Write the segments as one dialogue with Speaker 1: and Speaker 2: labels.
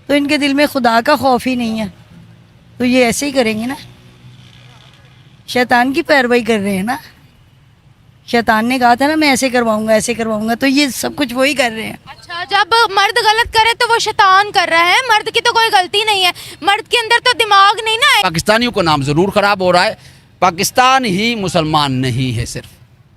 Speaker 1: तो इनके दिल में खुदा का खौफ ही नहीं है, तो ये ऐसे ही करेंगे ना, शैतान की पैरवाई कर रहे हैं ना। शैतान ने कहा था ना मैं ऐसे करवाऊंगा, तो ये सब कुछ वही कर रहे हैं।
Speaker 2: अच्छा, जब मर्द गलत करे तो वो शैतान कर रहा है, मर्द की तो कोई गलती नहीं है, मर्द के अंदर तो दिमाग नहीं ना है।
Speaker 3: पाकिस्तानियों का नाम ज़रूर ख़राब हो रहा है। पाकिस्तान ही मुसलमान नहीं है, सिर्फ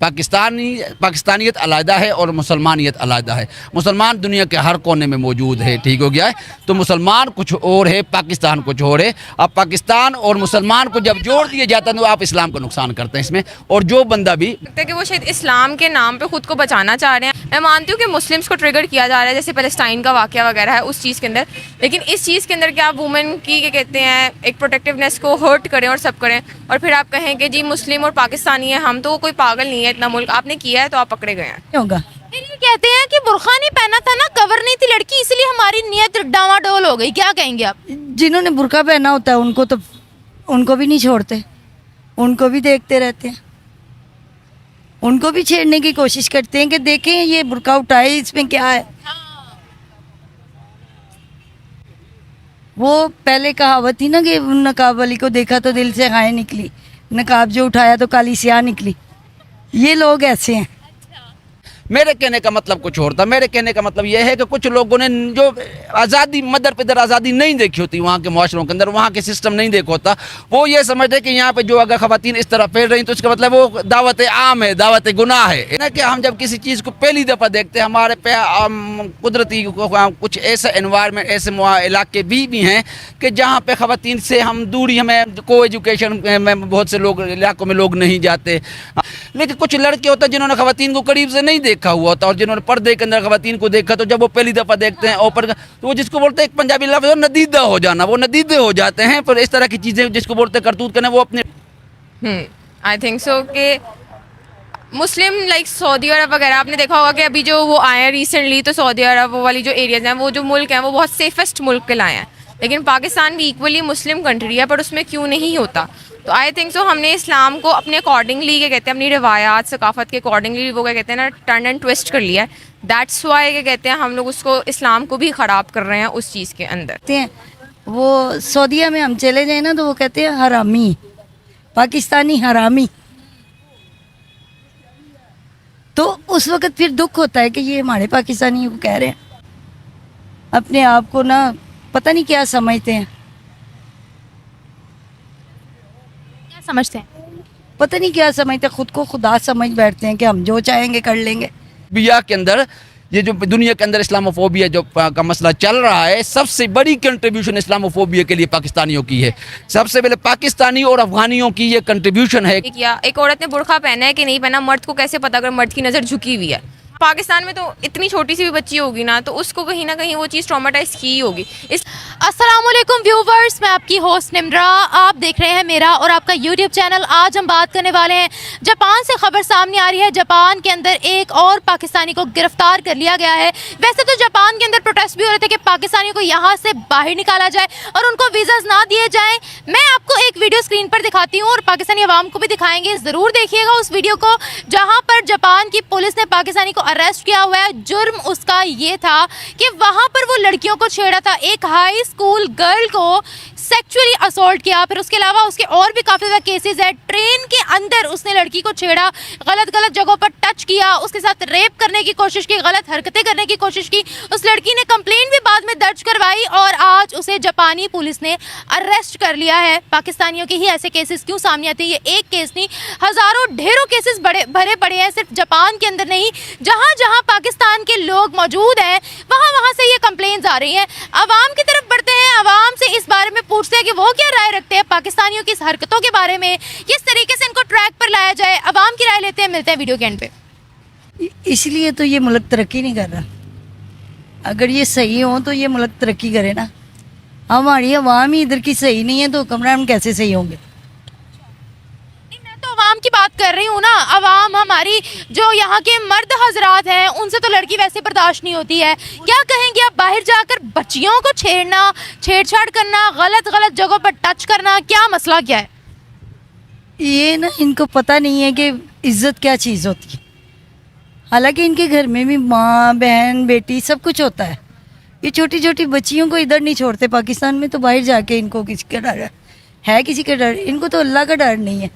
Speaker 3: पाकिस्तानियत अलहदा है और मुसलमानियत अलहदा है। मुसलमान दुनिया के हर कोने में मौजूद है, ठीक हो गया है। तो मुसलमान कुछ और है, पाकिस्तान कुछ और है। अब पाकिस्तान और मुसलमान को जब जोड़ दिया जाता है तो आप इस्लाम को नुकसान करते हैं इसमें। और जो बंदा भी
Speaker 4: लगता है कि वो शायद इस्लाम के नाम पे खुद को बचाना चाह रहे हैं। मैं मानती हूँ कि मुस्लिम्स को ट्रिगर किया जा रहा है, जैसे पैलेस्टाइन का वाकया वगैरह है उस चीज़ के अंदर, लेकिन इस चीज़ के अंदर क्या आप वुमेन की क्या कहते हैं एक प्रोटेक्टिवनेस को हर्ट करें और सब करें, और फिर आप कहें कि जी मुस्लिम और पाकिस्तानी है हम, तो वो कोई पागल नहीं है, इतना मुल्क आपने किया है तो आप पकड़े गए हैं।
Speaker 1: क्या होगा?
Speaker 2: फिर ये कहते हैं कि बुर्खा नहीं पहना था ना, कवर नहीं थी लड़की, इसलिए हमारी नियत डावाडोल हो गई, क्या कहेंगे आप?
Speaker 1: जिन्होंने बुर्का पहना होता है उनको तो उनको भी नहीं छोड़ते, उनको भी देखते रहते हैं, उनको भी छेड़ने की कोशिश करते हैं कि देखें ये बुर्का उठाए, इसमें क्या है। वो पहले कहावत थी ना कि नकाब वाली को देखा तो दिल से गाय निकली, नकाब जो उठाया तो काली स्याह निकली। ये लोग ऐसे हैं।
Speaker 3: मेरे कहने का मतलब कुछ और था। मेरे कहने का मतलब यह है कि कुछ लोगों ने जो आज़ादी मदर पिदर आज़ादी नहीं देखी होती वहाँ के माशरों के अंदर, वहाँ के सिस्टम नहीं देखा होता, वो ये समझते कि यहाँ पे जो अगर ख़वातीन इस तरह फैल रही तो उसका मतलब वो दावत आम है, दावत गुनाह है ना। कि हम जब किसी चीज़ को पहली दफ़ा देखते हैं, हमारे पे कुदरती कुछ ऐसे एनवायरनमेंट ऐसे इलाके भी हैं कि जहाँ पे ख़वातीन से हम दूरी, हमें को एजुकेशन में बहुत से लोग इलाकों में लोग नहीं जाते। लेकिन कुछ लड़के होते हैं जिन्होंने ख़वातीन को करीब से नहीं देखा हुआ होता, और जिन्होंने पर्दे के अंदर ख़वातीन को देखा तो जब वो पहली दफ़ा देखते हैं ऊपर, तो वो जिसको बोलते हैं एक पंजाबी लफ्ज़ है नदीदा हो जाना, वो नदीदे हो जाते हैं। पर इस तरह की चीज़ें जिसको बोलते हैं करतूत करना, वो अपने
Speaker 4: आई थिंक सो कि मुस्लिम लाइक सऊदी अरब वगैरह आपने देखा होगा कि अभी जो वो आए हैं रिसेंटली, तो सऊदी अरब वो वाली जो एरियाज हैं, वो जो मुल्क हैं वो बहुत सेफेस्ट मुल्क के लाए हैं। लेकिन पाकिस्तान भी इक्वली मुस्लिम कंट्री है, पर उसमें क्यों नहीं होता? तो आई थिंक सो हमने इस्लाम को अपने अकॉर्डिंगली क्या कहते हैं, अपनी रिवायात सकाफत के अकॉर्डिंगली वो क्या कहते हैं ना टर्न एंड ट्विस्ट कर लिया है। दैट्स वाई क्या कहते हैं हम लोग उसको इस्लाम को भी ख़राब कर रहे हैं उस चीज़ के अंदर।
Speaker 1: कहते हैं वो सऊदीया में हम चले जाए ना तो वो कहते हैं हरामी, पाकिस्तानी हरामी। तो उस वक़्त फिर दुख होता है कि ये हमारे पाकिस्तानियों को कह रहे हैं। अपने आप को ना पता नहीं क्या समझते हैं,
Speaker 2: क्या समझते हैं?
Speaker 1: पता नहीं क्या समझते, खुद को खुदा समझ बैठते हैं कि हम जो चाहेंगे कर लेंगे।
Speaker 3: बिया के अंदर ये जो दुनिया के अंदर इस्लामोफोबिया जो का मसला चल रहा है, सबसे बड़ी कंट्रीब्यूशन इस्लामोफोबिया के लिए पाकिस्तानियों की है। सबसे पहले पाकिस्तानी और अफगानियों की ये कंट्रीब्यूशन है।
Speaker 4: एक औरत ने बुर्का पहना है कि नहीं पहना, मर्द को कैसे पता अगर मर्द की नज़र झुकी हुई है? पाकिस्तान में तो इतनी छोटी सी भी बच्ची होगी ना, तो उसको कहीं ना कहीं वो चीज़ ट्रॉमेटाइज की ही होगी।
Speaker 2: अस्सलामुअलैकुम व्यूवर्स, मैं आपकी होस्ट निम्रा, आप देख रहे हैं मेरा और आपका यूट्यूब चैनल। आज हम बात करने वाले हैं, जापान से खबर सामने आ रही है, जापान के अंदर एक और पाकिस्तानी को गिरफ्तार कर लिया गया है। वैसे तो जापान के अंदर प्रोटेस्ट भी हो रहे थे कि पाकिस्तानियों को यहाँ से बाहर निकाला जाए और उनको वीज़ाज ना दिए जाएँ। मैं आपको एक वीडियो स्क्रीन पर दिखाती हूँ और पाकिस्तानी अवाम को भी दिखाएंगे, ज़रूर देखिएगा उस वीडियो को, जहाँ पर जापान की पुलिस ने पाकिस्तानी को अरेस्ट किया हुआ है। जुर्म उसका ये था कि वहाँ पर वो लड़कियों को छेड़ा था, एक हाई स्कूल गर्ल को सेक्सुअली असॉल्ट किया। फिर उसके अलावा उसके और भी काफ़ी ज़्यादा केसेस है। ट्रेन के अंदर उसने लड़की को छेड़ा, गलत जगहों पर टच किया, उसके साथ रेप करने की कोशिश की, गलत हरकतें करने की कोशिश की। उस लड़की ने कंप्लेंट भी बाद में दर्ज करवाई और आज उसे जापानी पुलिस ने अरेस्ट कर लिया है। पाकिस्तानियों के ही ऐसे केसेस क्यों सामने आते हैं? ये एक केस नहीं, हज़ारों ढेरों केसेस भरे पड़े हैं, सिर्फ जापान के अंदर नहीं, जहाँ जहाँ पाकिस्तान के लोग मौजूद हैं वहाँ से ये कंप्लेंट्स आ रही हैं। अवाम की तरफ बढ़ते हैं, अवाम से इस बारे में पूछते हैं कि वो क्या राय रखते हैं पाकिस्तानियों की इस हरकतों के बारे में, किस तरीके से इनको ट्रैक पर लाया जाए। अवाम की राय लेते हैं, मिलते हैं वीडियो के एंड पे।
Speaker 1: इसलिए तो ये मुल्क तरक्की नहीं कर रहा। अगर ये सही हो तो ये मुल्क तरक्की करे ना। हमारी अवाम ही इधर की सही नहीं है तो हुक्मरान कैसे सही होंगे?
Speaker 2: अवाम की बात कर रही हूँ ना, अवाम हमारी जो यहाँ के मर्द हजरात हैं उनसे तो लड़की वैसे बर्दाश्त नहीं होती है। क्या कहेंगे आप, बाहर जाकर बच्चियों को छेड़ना, छेड़छाड़ करना, गलत जगहों पर टच करना, क्या मसला क्या है?
Speaker 1: ये ना इनको पता नहीं है कि इज्जत क्या चीज़ होती है। हालांकि इनके घर में भी माँ बहन बेटी सब कुछ होता है, ये छोटी छोटी बच्चियों को इधर नहीं छोड़ते पाकिस्तान में, तो बाहर जाके इनको किसका डर है किसी का डर? इनको तो अल्लाह का डर नहीं है।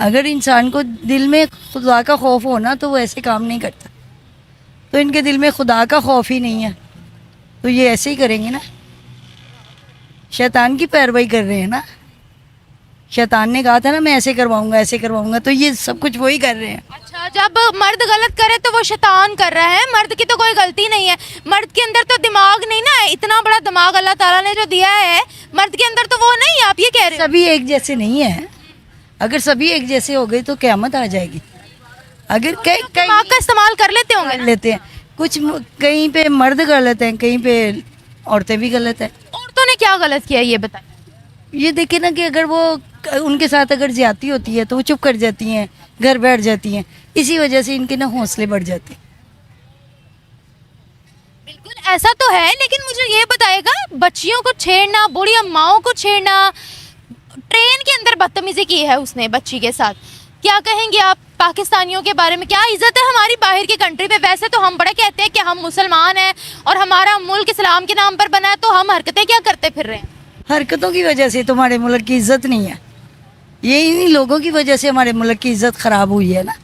Speaker 1: अगर इंसान को दिल में खुदा का खौफ हो ना, तो वो ऐसे काम नहीं करता। तो इनके दिल में खुदा का खौफ ही नहीं है, तो ये ऐसे ही करेंगे ना। शैतान की पैरवाई कर रहे हैं ना। शैतान ने कहा था ना मैं ऐसे करवाऊंगा, तो ये सब कुछ वही कर रहे हैं।
Speaker 2: अच्छा, जब मर्द गलत करे तो वो शैतान कर रहा है, मर्द की तो कोई गलती नहीं है। मर्द के अंदर तो दिमाग नहीं ना है, इतना बड़ा दिमाग अल्लाह ताला ने जो दिया है मर्द के अंदर, तो वो नहीं है, आप ये कह रहे हो।
Speaker 1: सभी एक जैसे नहीं है। अगर सभी एक जैसे हो गए तो क़यामत आ जाएगी। अगर कई
Speaker 2: दिमाग का इस्तेमाल कर लेते होंगे
Speaker 1: कर
Speaker 2: ना।
Speaker 1: लेते हैं, कुछ कहीं पे मर्द गलत हैं, कहीं पे औरतें भी गलत हैं।
Speaker 2: औरतों ने क्या गलत किया ये बताएं।
Speaker 1: ये देखे ना कि अगर वो उनके साथ अगर ज्यादती होती है तो वो चुप कर जाती हैं, घर बैठ जाती हैं। इसी वजह से इनके ना हौसले बढ़ जाते हैं।
Speaker 2: बिल्कुल ऐसा तो है, लेकिन मुझे ये बताएगा, बच्चियों को छेड़ना, बूढ़ी अम्माओं को छेड़ना, ट्रेन के अंदर बदतमीजी की है उसने बच्ची के साथ, क्या कहेंगे आप पाकिस्तानियों के बारे में? क्या इज्जत है हमारी बाहर की कंट्री में? वैसे तो हम बड़े कहते हैं कि हम मुसलमान हैं और हमारा मुल्क इस्लाम के नाम पर बना है, तो हम हरकतें क्या करते फिर रहे हैं?
Speaker 1: हरकतों की वजह से तो हमारे मुल्क की इज्जत नहीं है। ये इन्हीं लोगों की वजह से हमारे मुल्क की इज्जत ख़राब हुई है ना।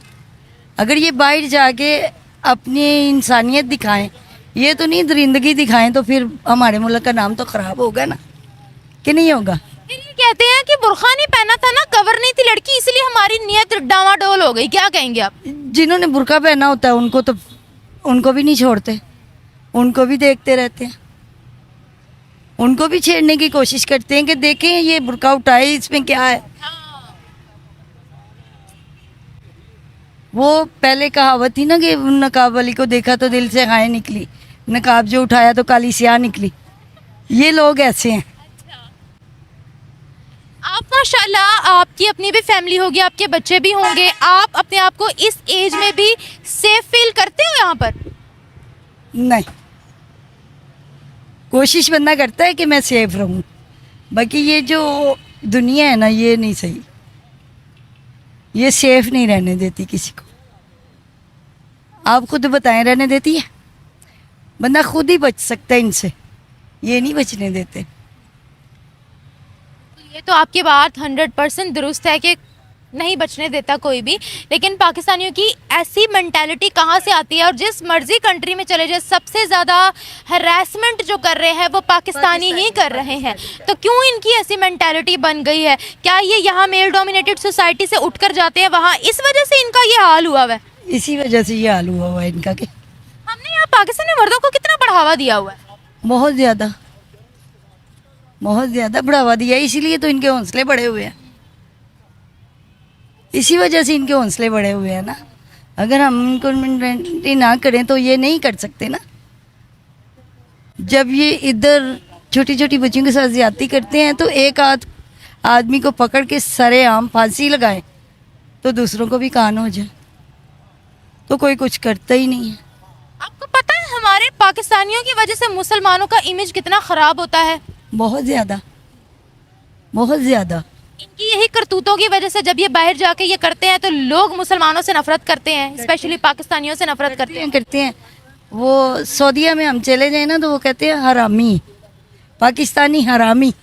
Speaker 1: अगर ये बाहर जाके अपनी इंसानियत दिखाएं, ये तो नहीं दरिंदगी दिखाएं, तो फिर हमारे मुल्क का नाम तो ख़राब होगा ना, कि नहीं होगा?
Speaker 2: फिर ये कहते हैं कि बुर्खा नहीं पहना था ना, कवर नहीं थी लड़की, इसलिए हमारी नियत डावाडोल हो गई। क्या कहेंगे आप?
Speaker 1: जिन्होंने बुर्का पहना होता है उनको भी नहीं छोड़ते, उनको भी देखते रहते हैं, उनको भी छेड़ने की कोशिश करते हैं कि देखें ये बुर्का उठाए, इसमें क्या है। वो पहले कहावत थी ना कि नकाब वाली को देखा तो दिल से हाय निकली, नकाब जो उठाया तो काली स्याह निकली। ये लोग ऐसे हैं।
Speaker 2: आप माशाल्लाह, आपकी अपनी भी फैमिली होगी, आपके बच्चे भी होंगे, आप अपने आप को इस एज में भी सेफ फील करते हो यहाँ पर?
Speaker 1: नहीं, कोशिश बंदा करता है कि मैं सेफ रहूं, बाकी ये जो दुनिया है ना, ये नहीं सही, ये सेफ नहीं रहने देती किसी को। आप खुद बताएं, रहने देती है? बंदा खुद ही बच सकता है इनसे, ये नहीं बचने देते।
Speaker 2: ये तो आपकी बात 100% दुरुस्त है कि नहीं बचने देता कोई भी, लेकिन पाकिस्तानियों की ऐसी मेंटालिटी कहाँ से आती है? और जिस मर्जी कंट्री में चले जाए, सबसे ज़्यादा हरासमेंट जो कर रहे हैं वो पाकिस्तानी ही कर रहे हैं। तो क्यों इनकी ऐसी मेंटालिटी बन गई है? क्या ये यहाँ मेल डोमिनेटेड सोसाइटी से उठकर जाते हैं वहाँ, इस वजह से इनका ये हाल हुआ है?
Speaker 1: इसी वजह से ये हाल हुआ है इनका कि
Speaker 2: हमने यहाँ पाकिस्तानी मर्दों को कितना बढ़ावा दिया हुआ है?
Speaker 1: बहुत ज़्यादा बढ़ावा दिया है, इसीलिए तो इनके हौसले बढ़े हुए हैं। इसी वजह से इनके हौसले बढ़े हुए हैं ना। अगर हम इनको मेंटेनेंटी ना करें तो ये नहीं कर सकते ना। जब ये इधर छोटी छोटी बच्चियों के साथ ज्यादती करते हैं तो एक आदमी को पकड़ के सरेआम फांसी लगाए तो दूसरों को भी कान हो जाए, तो कोई कुछ करता ही नहीं है।
Speaker 2: आपको पता है हमारे पाकिस्तानियों की वजह से मुसलमानों का इमेज कितना ख़राब होता है?
Speaker 1: बहुत ज़्यादा।
Speaker 2: इनकी यही करतूतों की वजह से जब ये बाहर जाके ये करते हैं तो लोग मुसलमानों से नफरत करते हैं, स्पेशली पाकिस्तानियों से नफरत करते हैं।
Speaker 1: वो सऊदीया में हम चले जाए ना तो वो कहते हैं हरामी, पाकिस्तानी हरामी।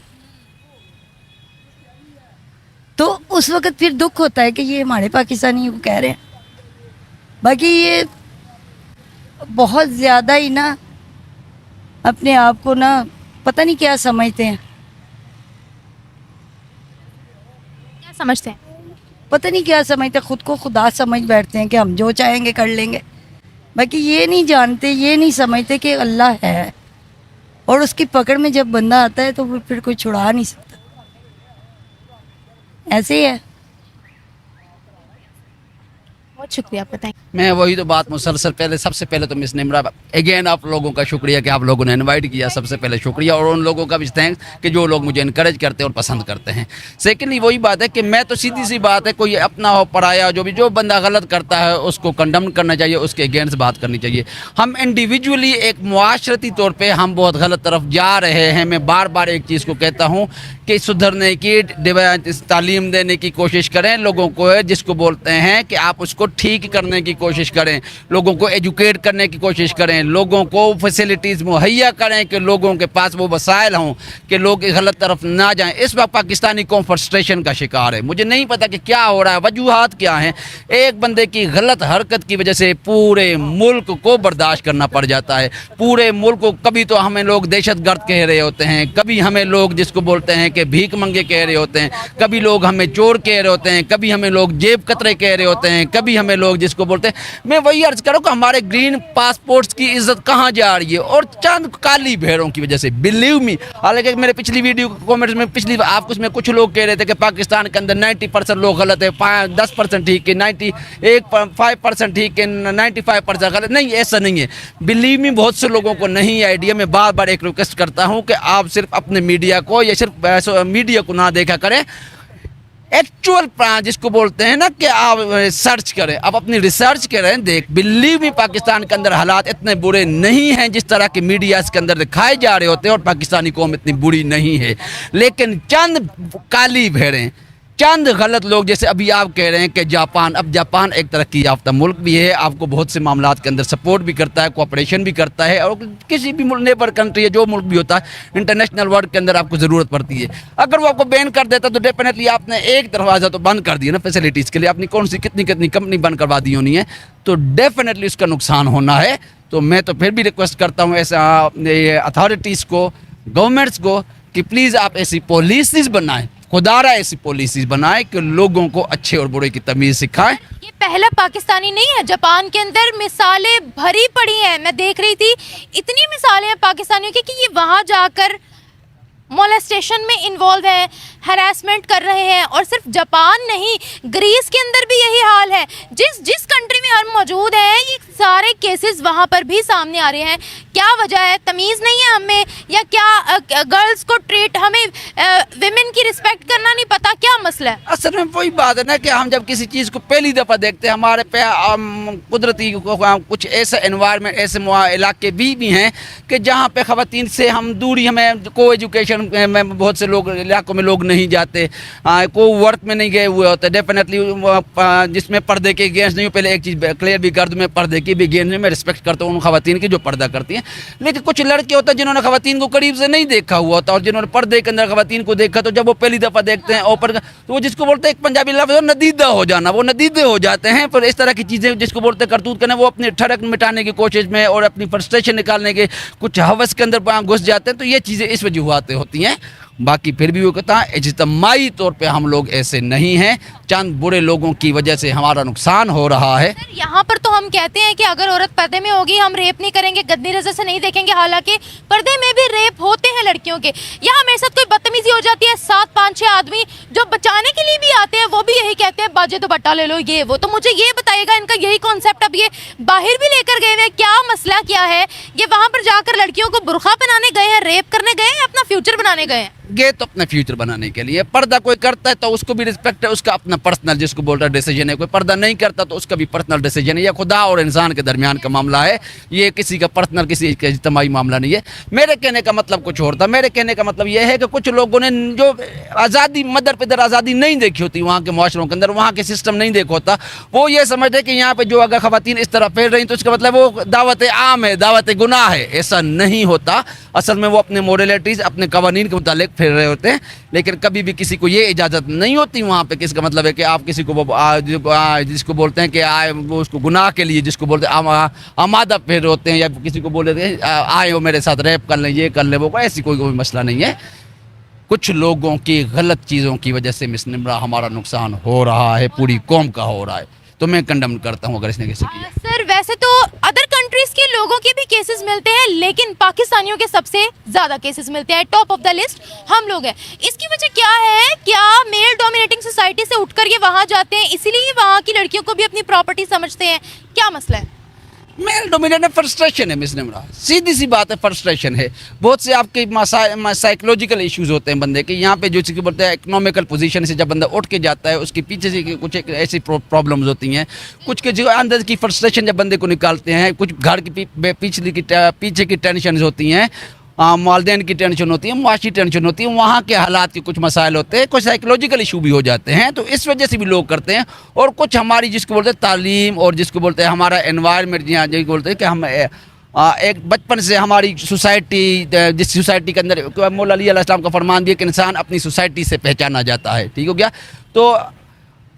Speaker 1: तो उस वक्त फिर दुख होता है कि ये हमारे पाकिस्तानी को कह रहे हैं। बाकी ये बहुत ज़्यादा ही ना अपने आप को ना पता नहीं क्या समझते हैं,
Speaker 2: क्या समझते हैं?
Speaker 1: पता नहीं क्या समझते, खुद को खुदा समझ बैठते हैं कि हम जो चाहेंगे कर लेंगे। बाकी ये नहीं जानते, ये नहीं समझते कि अल्लाह है और उसकी पकड़ में जब बंदा आता है तो वो फिर कोई छुड़ा नहीं सकता। ऐसे ही है।
Speaker 2: बहुत शुक्रिया आपका, थैंक यू।
Speaker 3: मैं वही तो बात मुसलसल पहले, सबसे पहले तो मिस निम्रा, अगेन आप लोगों का शुक्रिया कि आप लोगों ने इनवाइट किया, सबसे पहले शुक्रिया। और उन लोगों का भी थैंक्स कि जो लोग मुझे इनकरेज करते हैं और पसंद करते हैं। सेकेंडली वही बात है कि मैं तो सीधी सी बात है, कोई अपना हो पराया, जो बंदा गलत करता है उसको कंडम करना चाहिए, उसके अगेंस्ट बात करनी चाहिए। हम इंडिविजुअली एक मुआशरती तौर पर हम बहुत गलत तरफ जा रहे हैं। मैं बार बार एक चीज़ को कहता हूँ कि सुधरने की तालीम देने की कोशिश करें लोगों को, जिसको बोलते हैं कि आप उसको ठीक करने की कोशिश करें, लोगों को एजुकेट करने की कोशिश करें, लोगों को फैसिलिटीज़ मुहैया करें कि लोगों के पास वो वसाइल हों कि लोग गलत तरफ ना जाएं। इस वक्त पाकिस्तानी कौम फ्रस्ट्रेशन का शिकार है। मुझे नहीं पता कि क्या हो रहा है, वजूहात क्या हैं। एक बंदे की गलत हरकत की वजह से पूरे मुल्क को बर्दाश्त करना पड़ जाता है। पूरे मुल्क को कभी तो हमें लोग दहशतगर्द कह रहे होते हैं, कभी हमें लोग जिसको बोलते हैं कि भीख मंगे कह रहे होते हैं, कभी लोग हमें चोर कह रहे होते हैं, कभी हमें लोग जेब कतरे कह रहे होते हैं, कभी हमें लोग जिसको बोलते हैं। मैं वही अर्ज करूँ कि हमारे ग्रीन पासपोर्ट्स की इज्जत कहाँ जा रही है और चंद काली भेड़ों की वजह से। बिलीव मी, हालांकि मेरे पिछली वीडियो कमेंट्स में पिछली आप उसमें कुछ लोग कह रहे थे कि पाकिस्तान के अंदर 90% लोग गलत है, 10% ठीक है, 5% ठीक है, 95% गलत। नहीं, ऐसा नहीं है। बिलीव मी, बहुत से लोगों को नहीं आइडिया। मैं बार बार एक रिक्वेस्ट करता हूँ कि आप सिर्फ अपने मीडिया को या सिर्फ मीडिया को ना देखा करें, एक्चुअल जिसको बोलते हैं ना कि आप सर्च करें, आप अपनी रिसर्च करें। देख, बिलीव मी, पाकिस्तान के अंदर हालात इतने बुरे नहीं हैं जिस तरह के मीडिया के अंदर दिखाए जा रहे होते हैं, और पाकिस्तानी कौम इतनी बुरी नहीं है। लेकिन चंद काली भेड़ें, चंद गलत लोग, जैसे अभी आप कह रहे हैं कि जापान, अब जापान एक तरक्की याफ्ता मुल्क भी है, आपको बहुत से मामलात के अंदर सपोर्ट भी करता है, कोऑपरेशन भी करता है, और किसी भी नेबर कंट्री है, जो मुल्क भी होता है, इंटरनेशनल वर्क के अंदर आपको ज़रूरत पड़ती है। अगर वो आपको बैन कर देता तो डेफिनेटली आपने एक दरवाज़ा तो बंद कर दिया ना फैसिलिटीज़ के लिए, अपनी कौन सी कितनी कितनी कंपनी बंद करवा दी होनी है, तो डेफिनेटली उसका नुकसान होना है। तो मैं तो फिर भी रिक्वेस्ट करता हूँ ऐसा अथॉरिटीज़ को, गवर्नमेंट्स को, कि प्लीज़ आप ऐसी पॉलिसीज़ बनाएं, खुदारा ऐसी पॉलिसीज बनाए कि लोगों को अच्छे और बुरे की तमीज़ सिखाएं।
Speaker 2: ये पहला पाकिस्तानी नहीं है, जापान के अंदर मिसालें भरी पड़ी हैं। मैं देख रही थी, इतनी मिसालें हैं पाकिस्तानियों की कि ये वहाँ जाकर मोलेस्टेशन में इन्वॉल्व है, हरासमेंट कर रहे हैं। और सिर्फ जापान नहीं, ग्रीस के अंदर भी यही हाल है। जिस कंट्री में हम मौजूद हैं, ये सारे केसेस वहाँ पर भी सामने आ रहे हैं। क्या वजह है? तमीज़ नहीं है हमें, या क्या गर्ल्स को ट्रीट, हमें विमेन की रिस्पेक्ट करना नहीं पता, क्या मसला है?
Speaker 3: असल में वही बात है ना कि हम जब किसी चीज़ को पहली दफ़ा देखते हैं, हमारे पे कुदरती कुछ ऐसे एनवायरनमेंट, ऐसे इलाके भी हैं कि जहाँ पे ख़वातीन से हम दूरी, हमें को एजुकेशन में बहुत से लोग इलाकों में लोग नहीं जाते, को वर्क में नहीं गए हुए होते। डेफिनेटली जिसमें पर्दे के अगेंस्ट नहीं, पहले एक चीज़ क्लियर भी कर दूँ, मैं पर्दे की भी अगेंस्ट नहीं, मैं रिस्पेक्ट करता हूँ उन ख़वातीन की जो पर्दा करती हैं। लेकिन कुछ लड़के होते हैं जिन्होंने ख़वातीन को करीब से नहीं देखा हुआ होता, और जिन्होंने पर्दे के अंदर ख़वातीन को देखा, तो जब वो पहली दफ़ा देखते हैं ऊपर, तो वो जिसको बोलते हैं एक पंजाबी लफ्ज़ नदीदा हो जाना, वो नदीदे हो जाते हैं। पर इस तरह की चीज़ें जिसको बोलते हैं करतूत करना, वो अपनी ठड़क मिटाने की कोशिश में और अपनी फ्रस्ट्रेशन निकालने के कुछ हवस के अंदर घुस जाते हैं। तो ये चीज़ें इस वजूहात होती हैं। बाकी फिर भी वो कहता है इज्तिमाई तौर पे हम लोग ऐसे नहीं हैं, चंद बुरे लोगों की वजह से हमारा नुकसान हो रहा है।
Speaker 2: सर, यहाँ पर तो हम कहते हैं कि अगर औरत पर्दे में होगी, हम रेप नहीं करेंगे, गंदी नजर से नहीं देखेंगे, हालांकि पर्दे में भी रेप होते हैं लड़कियों के। यहाँ मेरे साथ कोई बदतमीजी हो जाती है, 7-5-6 आदमी जो बचाने के लिए भी आते हैं, वो भी यही कहते हैं बाजे तो बट्टा ले लो, ये वो। तो मुझे ये बताइएगा, इनका यही कॉन्सेप्ट अब ये बाहर भी लेकर गए हैं, क्या मसला क्या है? ये वहाँ पर जाकर लड़कियों को बुरखा पहनाने गए हैं, रेप करने गए हैं, अपना फ्यूचर बनाने गए हैं?
Speaker 3: ये तो अपना फ्यूचर बनाने के लिए। पर्दा कोई करता है तो उसको भी रिस्पेक्ट है, उसका अपना पर्सनल जिसको बोल रहा है डिसीजन है। कोई पर्दा नहीं करता तो उसका भी पर्सनल डिसीजन है। यह खुदा और इंसान के दरमियान का मामला है, ये किसी का पर्सनल, किसी का इज्तिमाई मामला नहीं है। मेरे कहने का मतलब कुछ और था। मेरे कहने का मतलब यह है कि कुछ लोगों ने जो आज़ादी, मदर पिदर आज़ादी नहीं देखी होती वहाँ के माशरों के अंदर, वहाँ के सिस्टम नहीं देखा होता, वो ये समझते कि यहाँ पे जो अगर ख़वातीन इस तरह फैल रही तो उसका मतलब वो दावत आम है, दावत गुनाह है। ऐसा नहीं होता। असल में वो अपने मोरलिटीज़, अपने कवानीन के मुतालिक फिर रहे होते हैं। लेकिन कभी भी किसी को ये इजाज़त नहीं होती वहाँ पे। किसका मतलब है कि आप किसी को जिसको बोलते हैं कि वो उसको गुनाह के लिए, जिसको बोलते हैं आमादा फिर होते हैं, या किसी को बोल देते हैं आए वो मेरे साथ रैप कर लें, ये कर लें, वो ऐसी कोई मसला नहीं है। कुछ लोगों की गलत चीज़ों की वजह से मिस निम्रा हमारा नुकसान हो रहा है, पूरी कौम का हो रहा है। तो मैं कंडम करता हूँ अगर इसने कैसे किया।
Speaker 2: सर, वैसे तो अदर कंट्रीज के लोगों के भी केसेस मिलते हैं, लेकिन पाकिस्तानियों के सबसे ज्यादा केसेस मिलते हैं। टॉप ऑफ द लिस्ट हम लोग हैं। इसकी वजह क्या है? क्या मेल डोमिनेटिंग सोसाइटी से उठकर ये वहाँ जाते हैं, इसीलिए ये वहाँ की लड़कियों को भी अपनी प्रॉपर्टी समझते हैं? क्या मसला है?
Speaker 3: मेल डोमिनेट फ्रस्ट्रेशन है मिस निम्रा, सीधी सी बात है, फ्रस्ट्रेशन है। बहुत से आपके साइकोलॉजिकल इश्यूज होते हैं बंदे के। यहाँ पे जो चीज़ बोलते हैं इकोनॉमिकल पोजीशन से जब बंदा उठ के जाता है, उसके पीछे से कुछ ऐसी प्रॉब्लम्स होती हैं, कुछ के जो अंदर की फ्रस्ट्रेशन जब बंदे को निकालते हैं, कुछ घर की पीछे की टेंशन होती हैं, वालदेन की टेंशन होती है, मुआशी टेंशन होती है, वहाँ के हालात के कुछ मसाइल होते हैं, कुछ साइकोलॉजिकल इशू भी हो जाते हैं, तो इस वजह से भी लोग करते हैं। और कुछ हमारी जिसको बोलते हैं तालीम और जिसको बोलते हैं हमारा एनवायरनमेंट, यहाँ जो बोलते हैं कि हम एक बचपन से हमारी सोसाइटी, जिस सोसाइटी के अंदर मौला अली अलैहिस्सलाम का फरमान दिया कि इंसान अपनी सोसाइटी से पहचाना जाता है, ठीक हो गया। तो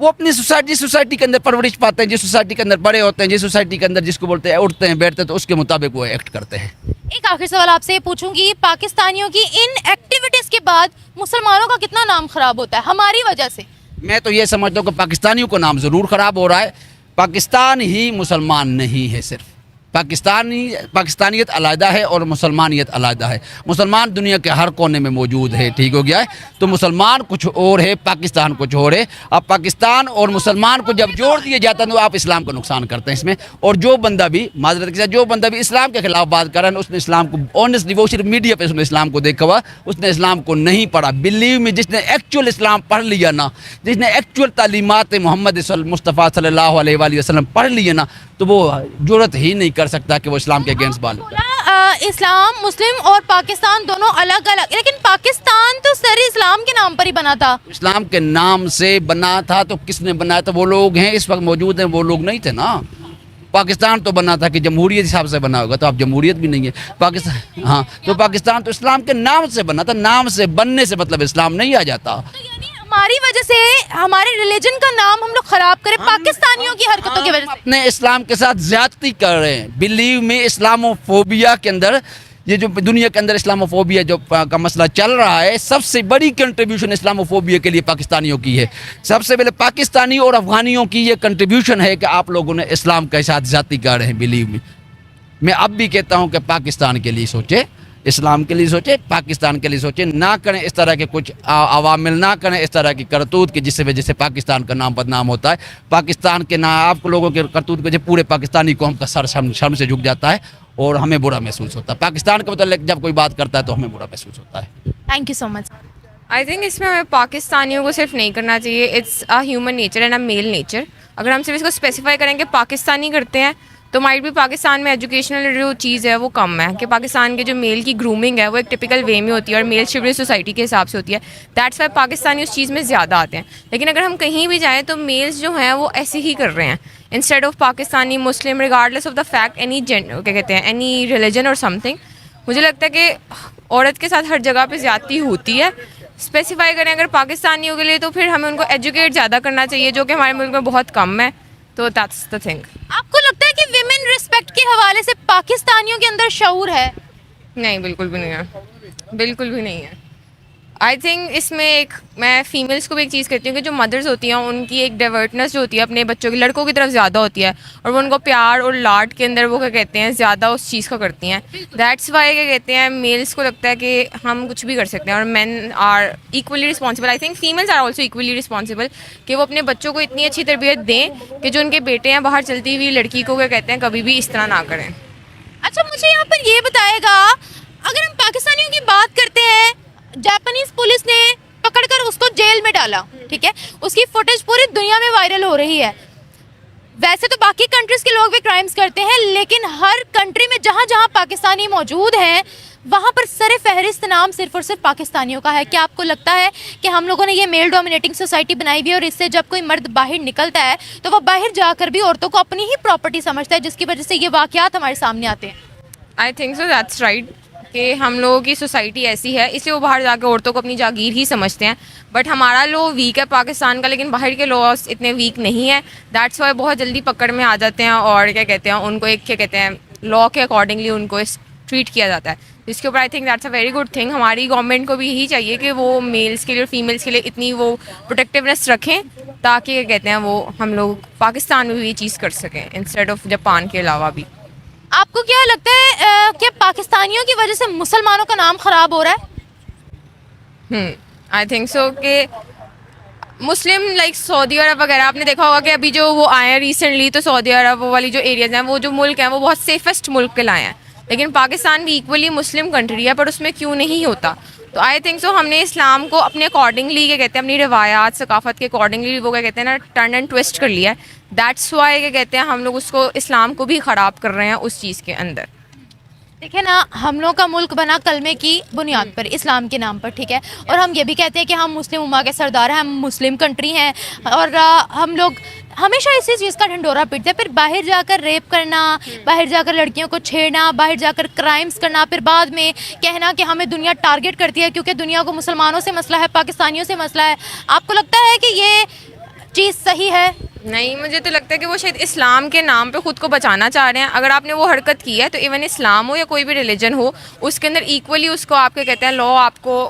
Speaker 3: वो अपनी सोसाइटी के अंदर परवरिश पाते हैं, जिस सोसाइटी के अंदर बड़े होते हैं, जिस सोसाइटी के अंदर जिसको बोलते हैं उठते हैं बैठते हैं, तो उसके मुताबिक वो एक्ट करते हैं।
Speaker 2: एक आखिरी सवाल आपसे ये पूछूंगी, पाकिस्तानियों की इन एक्टिविटीज के बाद मुसलमानों का कितना नाम खराब होता है हमारी वजह से?
Speaker 3: मैं तो ये समझता हूँ कि पाकिस्तानियों का नाम ज़रूर ख़राब हो रहा है। पाकिस्तान ही मुसलमान नहीं है, सिर्फ पाकिस्तानियत अलहदा है और मुसलमानियत अलहदा है। मुसलमान दुनिया के हर कोने में मौजूद है, ठीक हो गया है। तो मुसलमान कुछ और है, पाकिस्तान कुछ और है। अब पाकिस्तान और मुसलमान को जब जोड़ दिया जाता है तो आप इस्लाम को नुकसान करते हैं इसमें। और जो बंदा भी माजरत के साथ जो बंदा भी इस्लाम के खिलाफ बात कर रहा है, उसने इस्लाम को ऑनेस्टली, वो सिर्फ मीडिया पे उसने इस्लाम को देखा हुआ, उसने इस्लाम को नहीं पढ़ा। बिलीव में जिसने एक्चुअल इस्लाम पढ़ लिया ना, जिसने एक्चुअल तालीमात मोहम्मद मुस्तफ़ा सल्लल्लाहु अलैहि वसल्लम पढ़ लिया ना, तो वो जरूरत ही नहीं कर सकता कि वो इस्लाम के अगेंस्ट बात करे।
Speaker 2: इस्लाम, मुस्लिम और पाकिस्तान दोनों अलग अलग, लेकिन पाकिस्तान तो सर इस्लाम के नाम पर ही बना था।
Speaker 3: इस्लाम के नाम से बना था तो किसने बनाया था? वो लोग हैं इस वक्त मौजूद हैं, वो लोग नहीं थे ना। पाकिस्तान तो बना था कि जमहूरियत हिसाब से बना होगा, तो आप जमहूरियत भी नहीं है पाकिस्तान। हाँ, तो पाकिस्तान तो इस्लाम के नाम से बना था। नाम से बनने से मतलब इस्लाम नहीं आ जाता।
Speaker 2: तो यानी हमारी वजह से हमारे रिलीजन का नाम हम लोग खराब करें पाकिस्तानियों की हरकतों की वजह से।
Speaker 3: अपने इस्लाम के साथ ज्यादती कर रहे हैं। बिलीव में इस्लामोफोबिया के अंदर, ये जो दुनिया के अंदर इस्लामोफोबिया जो का मसला चल रहा है, सबसे बड़ी कंट्रीब्यूशन इस्लामोफोबिया के लिए पाकिस्तानियों की है। सबसे पहले पाकिस्तानी और अफगानियों की ये कंट्रीब्यूशन है कि आप लोगों ने इस्लाम के साथ ज्यादती कर रहे हैं। बिलीव में मैं अब भी कहता हूँ कि पाकिस्तान के लिए सोचे, इस्लाम के लिए सोचे, पाकिस्तान के लिए सोचे। ना करें इस तरह के कुछ अवामिल, ना करें इस तरह की करतूत की जिससे वजह से पाकिस्तान का नाम बदनाम होता है। पाकिस्तान के ना आप लोगों के करतूत की वजह पूरे पाकिस्तानी कौम का सर शर्म से झुक जाता है और हमें बुरा महसूस होता है। पाकिस्तान के मतलब जब कोई बात करता है तो हमें बुरा महसूस होता है।
Speaker 2: Thank you so much.
Speaker 4: I think इसमें हमें पाकिस्तानियों को सिर्फ नहीं करना चाहिए। It's a human nature and a male nature. अगर हम सिर्फ इसको स्पेसिफाई करेंगे पाकिस्तानी करते हैं तो माइट भी पाकिस्तान में एजुकेशनल जो चीज़ है वो कम है, कि पाकिस्तान के जो मेल की ग्रूमिंग है वो एक टिपिकल वे में होती है और मेल शिवरी सोसाइटी के हिसाब से होती है। दैट्स वाई पाकिस्तानी उस चीज़ में ज़्यादा आते हैं। लेकिन अगर हम कहीं भी जाएँ तो मेल्स जो हैं वो ऐसे ही कर रहे हैं। Instead of Pakistani Muslim, regardless of the fact any क्या कहते हैं, एनी रिलीजन और समथिंग, मुझे लगता है कि औरत के साथ हर जगह पे ज़्यादती होती है। स्पेसिफाई करें अगर पाकिस्तानियों के लिए तो फिर हमें उनको एजुकेट ज़्यादा करना चाहिए, जो कि हमारे मुल्क में बहुत कम है। तो दैट्स द थिंग।
Speaker 2: आपको लगता है कि विमेन रिस्पेक्ट के हवाले से पाकिस्तानियों के अंदर शऊर है?
Speaker 4: नहीं, बिल्कुल भी नहीं है, बिल्कुल भी नहीं है। आई थिंक इसमें एक मैं फीमेल्स को भी एक चीज़ कहती हूँ कि जो मदर्स होती हैं उनकी एक डाइवर्टनेस जो होती है अपने बच्चों की, लड़कों की तरफ ज़्यादा होती है और वो उनको प्यार और लाड के अंदर वो क्या कहते हैं ज़्यादा उस चीज़ का करती हैं। दैट्स वाई क्या कहते हैं मेल्स को लगता है कि हम कुछ भी कर सकते हैं और men are equally responsible. I think females are also equally responsible कि वो अपने बच्चों को इतनी अच्छी तरबियत दें कि जो उनके बेटे हैं बाहर चलती हुई लड़की को क्या कहते हैं कभी भी इस तरह ना करें।
Speaker 2: अच्छा, मुझे यहाँ पर ये बताएगा, अगर हम पाकिस्तानियों की बात करते हैं, जापानीज पुलिस ने पकड़कर उसको जेल में डाला, ठीक है, उसकी फुटेज पूरी दुनिया में वायरल हो रही है। वैसे तो बाकी कंट्रीज के लोग भी क्राइम्स करते हैं, लेकिन हर कंट्री में जहाँ जहाँ पाकिस्तानी मौजूद हैं वहाँ पर सर फहरिस्त नाम सिर्फ और सिर्फ पाकिस्तानियों का है। क्या आपको लगता है कि हम लोगों ने ये मेल डोमिनेटिंग सोसाइटी बनाई हुई है और इससे जब कोई मर्द बाहर निकलता है तो वह बाहर जाकर भी औरतों को अपनी ही प्रॉपर्टी समझता है, जिसकी वजह से ये वाकयात हमारे सामने आते हैं?
Speaker 4: I think so that's right कि हम लोगों की सोसाइटी ऐसी है, इसलिए वो बाहर जाकर औरतों को अपनी जागीर ही समझते हैं। बट हमारा लॉ वीक है पाकिस्तान का, लेकिन बाहर के लॉज इतने वीक नहीं है। दैट्स वाई बहुत जल्दी पकड़ में आ जाते हैं और क्या कहते हैं उनको एक क्या कहते हैं लॉ के अकॉर्डिंगली उनको ट्रीट किया जाता है, जिसके ऊपर I think that's a very good thing. हमारी गवर्नमेंट को भी यही चाहिए कि वो मेल्स के लिए और फीमेल्स के लिए इतनी वो प्रोटेक्टिवनेस रखें ताकि क्या कहते हैं वो हम लोग पाकिस्तान में भी ये चीज़ कर सकें इंस्टेड ऑफ जापान के अलावा भी।
Speaker 2: आपको क्या लगता है कि पाकिस्तानियों की वजह से मुसलमानों का नाम खराब हो रहा है?
Speaker 4: आई थिंक सो कि मुस्लिम लाइक सऊदी अरब वगैरह आपने देखा होगा कि अभी जो वो आए हैं रिसेंटली, तो सऊदी अरब वो वाली जो एरियाज हैं, वो जो मुल्क हैं वो बहुत सेफेस्ट मुल्क के लाए हैं। लेकिन पाकिस्तान भी इक्वली मुस्लिम कंट्री है, पर उसमें क्यों नहीं होता? तो आई थिंक सो हमने इस्लाम को अपने अकॉर्डिंगली क्या कहते हैं अपनी रिवायात सकाफत के अकॉर्डिंगली वो क्या कहते हैं ना टर्न एंड ट्विस्ट कर लिया है। दैट्स वाई क्या कहते हैं हम लोग उसको इस्लाम को भी ख़राब कर रहे हैं उस चीज़ के अंदर।
Speaker 2: देखिए ना, हम लोग का मुल्क बना कलमे की बुनियाद पर, इस्लाम के नाम पर, ठीक है। और हम ये भी कहते हैं कि हम मुस्लिम उम्मा के सरदार हैं, हम मुस्लिम कंट्री हैं, और हम लोग हमेशा इसी चीज़ का ढंडोरा पीटते हैं। फिर बाहर जाकर रेप करना, बाहर जाकर लड़कियों को छेड़ना, बाहर जाकर क्राइम्स करना, फिर बाद में कहना कि हमें दुनिया टारगेट करती है क्योंकि दुनिया को मुसलमानों से मसला है, पाकिस्तानियों से मसला है। आपको लगता है कि ये चीज़ सही है?
Speaker 4: नहीं, मुझे तो लगता है कि वो शायद इस्लाम के नाम पे खुद को बचाना चाह रहे हैं। अगर आपने वो हरकत की है तो इवन इस्लाम हो या कोई भी रिलीजन हो, उसके अंदर इक्वली उसको आपके कहते हैं लॉ आपको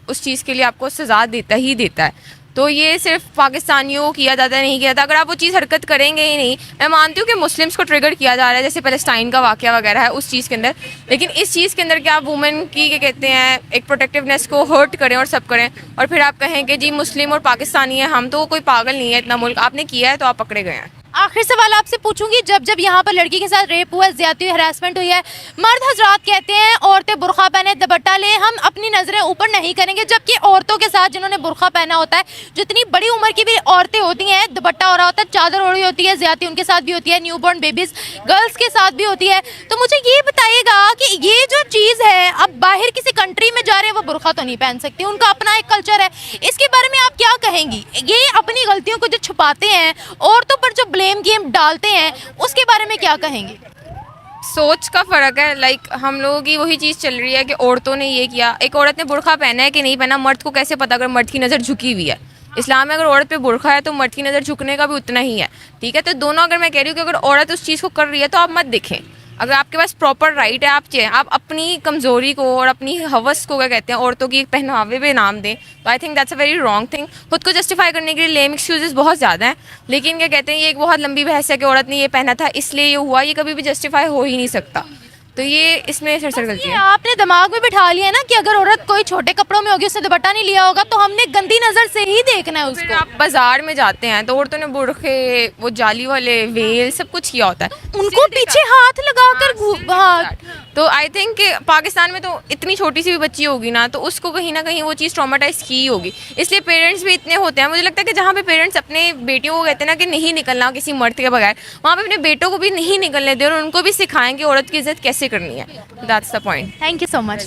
Speaker 4: उस चीज़ के लिए आपको सज़ा देता ही देता है। तो ये सिर्फ पाकिस्तानियों को किया जाता है, नहीं किया जाता। अगर आप वो चीज़ हरकत करेंगे ही नहीं, मैं मानती हूँ कि मुस्लिम्स को ट्रिगर किया जा रहा है, जैसे पैलेस्टाइन का वाक़या वगैरह है उस चीज़ के अंदर, लेकिन इस चीज़ के अंदर क्या आप वुमेन की क्या कहते हैं एक प्रोटेक्टिवनेस को हर्ट करें और सब करें, और फिर आप कहें कि जी मुस्लिम और पाकिस्तानी है हम, तो कोई पागल नहीं है इतना मुल्क, आपने किया है तो आप पकड़े गए हैं।
Speaker 2: आखिरी सवाल आपसे पूछूंगी, जब जब यहाँ पर लड़की के साथ रेप हुआ है, ज्यादती हुई, हरासमेंट हुई है, मर्द हजरात कहते हैं औरतें बुरखा पहने, दुपट्टा ले, हम अपनी नजरें ऊपर नहीं करेंगे, जबकि औरतों के साथ जिन्होंने बुरखा पहना होता है, जितनी बड़ी उम्र की भी औरतें होती हैं, दुपट्टा हो रहा होता है, चादर ओढ़ी होती है, ज्यादती उनके साथ भी होती है, न्यूबॉर्न बेबीज गर्ल्स के साथ भी होती है। तो मुझे ये बताइएगा कि ये जो चीज़ है, अब बाहर किसी कंट्री में जा रहे हैं वो बुरखा तो नहीं पहन सकती, उनका अपना एक कल्चर है, इसके बारे में आप क्या कहेंगी? ये अपनी गलतियों को जो छुपाते हैं, औरतों पर जो ब्लेम गेम डालते हैं, उसके बारे में क्या कहेंगे?
Speaker 4: सोच का फ़र्क है। लाइक हम लोगों की वही चीज़ चल रही है कि औरतों ने ये किया, एक औरत ने बुरखा पहना है कि नहीं पहना, मर्द को कैसे पता अगर मर्द की नज़र झुकी हुई है? इस्लाम में अगर औरत पे बुरखा है तो मर्द की नज़र झुकने का भी उतना ही है, ठीक है। तो दोनों, अगर मैं कह रही हूँ कि अगर औरत उस चीज़ को कर रही है तो आप मत देखें। अगर आपके पास प्रॉपर राइट है, आप अपनी कमज़ोरी को और अपनी हवस को क्या कहते हैं औरतों की पहनावे पे नाम दें, तो I think that's a very wrong thing. खुद को जस्टिफाई करने के लिए लेम एक्सक्यूजेस बहुत ज़्यादा हैं, लेकिन क्या कहते हैं ये एक बहुत लंबी बहस है कि औरत ने ये पहना था इसलिए ये हुआ, ये कभी भी जस्टिफाई हो ही नहीं सकता। तो ये इसमें सरसर गलती
Speaker 2: ये
Speaker 4: है।
Speaker 2: आपने दिमाग में बिठा लिया ना कि अगर औरत कोई छोटे कपड़ों में होगी, उसने दुपट्टा नहीं लिया होगा, तो हमने गंदी नज़र से ही देखना है
Speaker 4: फिर
Speaker 2: उसको।
Speaker 4: आप बाजार में जाते हैं तो औरतों ने बुरखे, वो जाली वाले वेल, सब कुछ किया होता है,
Speaker 2: उनको पीछे हाथ लगाकर हाँ।
Speaker 4: तो आई थिंक पाकिस्तान में तो इतनी छोटी सी भी बच्ची होगी ना, तो उसको कहीं ना कहीं वो चीज़ ट्रॉमेटाइज की होगी, इसलिए पेरेंट्स भी इतने होते हैं। मुझे लगता है कि जहाँ पे पेरेंट्स अपने बेटियों को कहते हैं ना कि नहीं निकलना किसी मर्द के बगैर, वहाँ पे अपने बेटों को भी नहीं निकलने दें और उनको भी सिखाएं कि औरत की इज्जत कैसे करनी है। That's the point.
Speaker 2: Thank you so much.